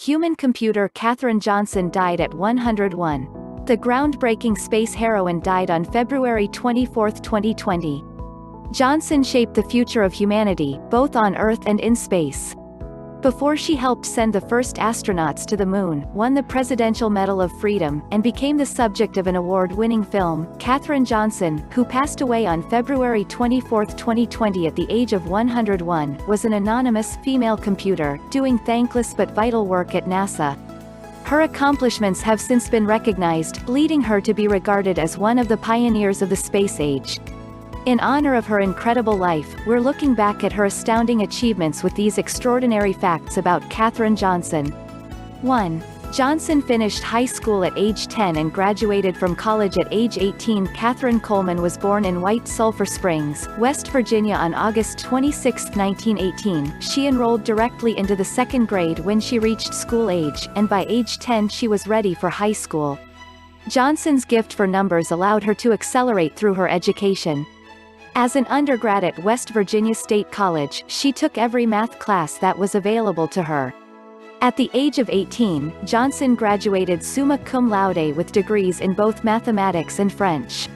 human computer Katherine Johnson died at 101. The groundbreaking space heroine died on February 24, 2020. Johnson shaped the future of humanity, both on Earth and in space. Before she helped send the first astronauts to the moon, won the Presidential Medal of Freedom, and became the subject of an award-winning film, Katherine Johnson, who passed away on February 24, 2020 at the age of 101, was an anonymous female computer, doing thankless but vital work at NASA. Her accomplishments have since been recognized, leading her to be regarded as one of the pioneers of the space age. In honor of her incredible life, we're looking back at her astounding achievements with these extraordinary facts about Katherine Johnson. 1. Johnson finished high school at age 10 and graduated from college at age 18. Katherine Coleman was born in White Sulphur Springs, West Virginia on August 26, 1918. She enrolled directly into the second grade when she reached school age, and by age 10 she was ready for high school. Johnson's gift for numbers allowed her to accelerate through her education. As an undergrad at West Virginia State College, she took every math class that was available to her. At the age of 18, Johnson graduated summa cum laude with degrees in both mathematics and French.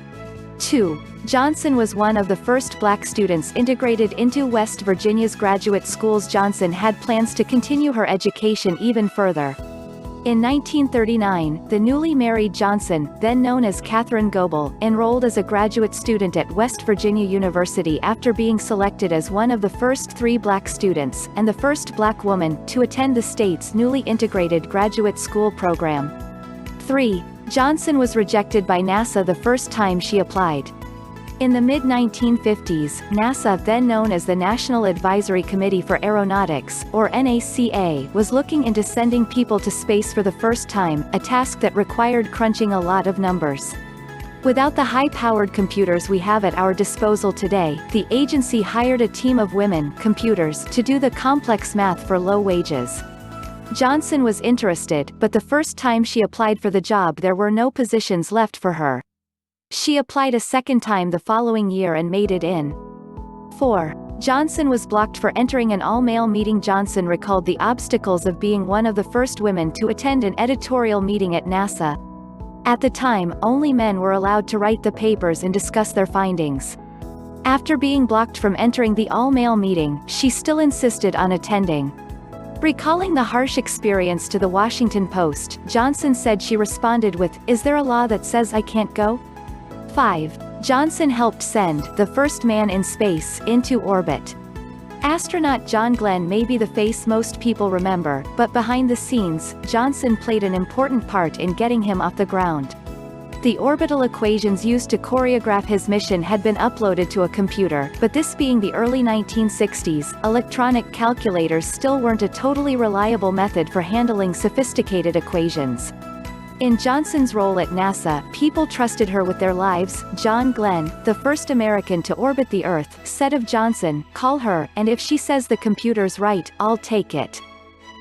2. Johnson was one of the first black students integrated into West Virginia's graduate schools. Johnson had plans to continue her education even further. In 1939, the newly married Johnson, then known as Catherine Goebel, enrolled as a graduate student at West Virginia University after being selected as one of the first 3 black students, and the first black woman, to attend the state's newly integrated graduate school program. 3. Johnson was rejected by NASA the first time she applied. In the mid-1950s, NASA, then known as the National Advisory Committee for Aeronautics, or NACA, was looking into sending people to space for the first time, a task that required crunching a lot of numbers. Without the high-powered computers we have at our disposal today, the agency hired a team of women computers to do the complex math for low wages. Johnson was interested, but the first time she applied for the job there were no positions left for her. She applied a second time the following year and made it in. 4. Johnson was blocked for entering an all-male meeting. Johnson recalled the obstacles of being one of the first women to attend an editorial meeting at NASA. At the time, only men were allowed to write the papers and discuss their findings. After being blocked from entering the all-male meeting, she still insisted on attending. Recalling the harsh experience to the Washington Post, Johnson said she responded with, "Is there a law that says I can't go?" 5. Johnson helped send the first man in space into orbit. Astronaut John Glenn may be the face most people remember, but behind the scenes, Johnson played an important part in getting him off the ground. The orbital equations used to choreograph his mission had been uploaded to a computer, but this being the early 1960s, electronic calculators still weren't a totally reliable method for handling sophisticated equations. In Johnson's role at NASA, people trusted her with their lives. John Glenn, the first American to orbit the Earth, said of Johnson, "Call her, and if she says the computer's right, I'll take it."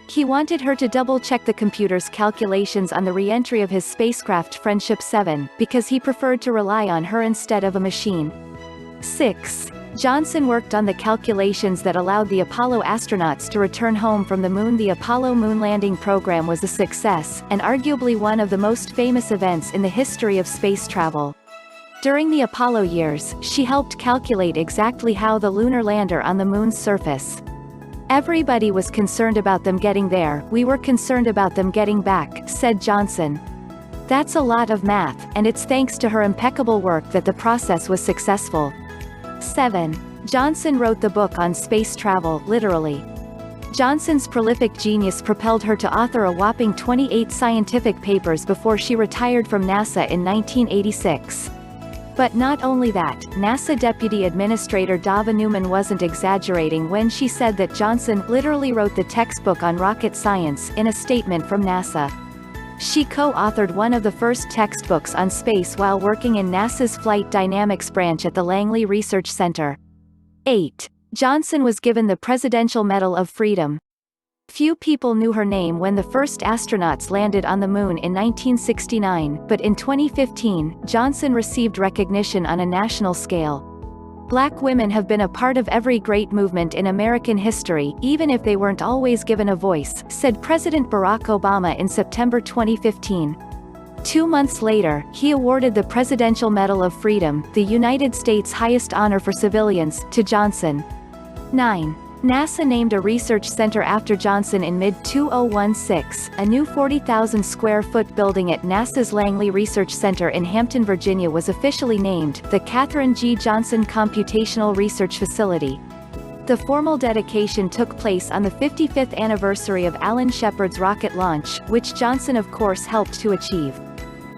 He wanted her to double-check the computer's calculations on the re-entry of his spacecraft Friendship 7, because he preferred to rely on her instead of a machine. 6. Johnson worked on the calculations that allowed the Apollo astronauts to return home from the moon. The Apollo moon landing program was a success, and arguably one of the most famous events in the history of space travel. During the Apollo years, she helped calculate exactly how the lunar lander on the moon's surface. "Everybody was concerned about them getting there, we were concerned about them getting back," said Johnson. "That's a lot of math, and it's thanks to her impeccable work that the process was successful." 7. Johnson wrote the book on space travel, literally. Johnson's prolific genius propelled her to author a whopping 28 scientific papers before she retired from NASA in 1986. But not only that, NASA Deputy Administrator Dava Newman wasn't exaggerating when she said that Johnson literally wrote the textbook on rocket science. In a statement from NASA, she co-authored one of the first textbooks on space while working in NASA's Flight Dynamics branch at the Langley Research Center. 8. Johnson was given the Presidential Medal of Freedom. Few people knew her name when the first astronauts landed on the moon in 1969, but in 2015, Johnson received recognition on a national scale. Black women have been a part of every great movement in American history, even if they weren't always given a voice, said President Barack Obama in September 2015. 2 months later, he awarded the Presidential Medal of Freedom, the United States' highest honor for civilians, to Johnson. 9. NASA named a research center after Johnson in mid-2016. A new 40,000-square-foot building at NASA's Langley Research Center in Hampton, Virginia was officially named the Katherine G. Johnson Computational Research Facility. The formal dedication took place on the 55th anniversary of Alan Shepard's rocket launch, which Johnson of course helped to achieve.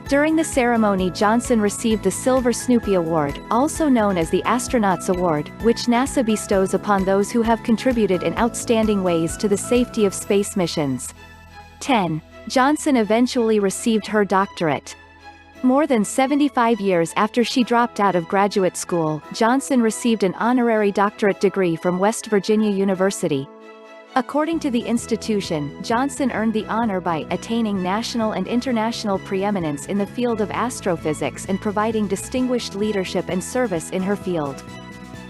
During the ceremony, Johnson received the Silver Snoopy Award, also known as the Astronauts Award, which NASA bestows upon those who have contributed in outstanding ways to the safety of space missions. 10. Johnson eventually received her doctorate. More than 75 years after she dropped out of graduate school, Johnson received an honorary doctorate degree from West Virginia University. According to the institution, Johnson earned the honor by attaining national and international preeminence in the field of astrophysics and providing distinguished leadership and service in her field.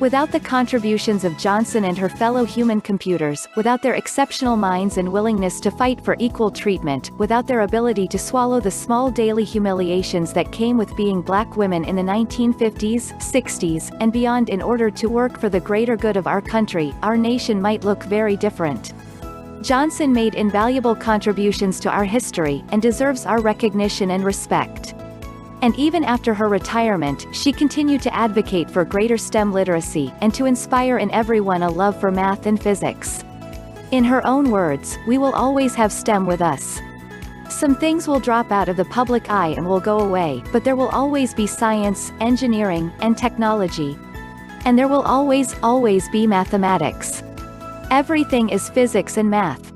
Without the contributions of Johnson and her fellow human computers, without their exceptional minds and willingness to fight for equal treatment, without their ability to swallow the small daily humiliations that came with being black women in the 1950s, 60s, and beyond in order to work for the greater good of our country, our nation might look very different. Johnson made invaluable contributions to our history, and deserves our recognition and respect. And even after her retirement, she continued to advocate for greater STEM literacy, and to inspire in everyone a love for math and physics. In her own words, "We will always have STEM with us. Some things will drop out of the public eye and will go away, but there will always be science, engineering, and technology. And there will always be mathematics. Everything is physics and math."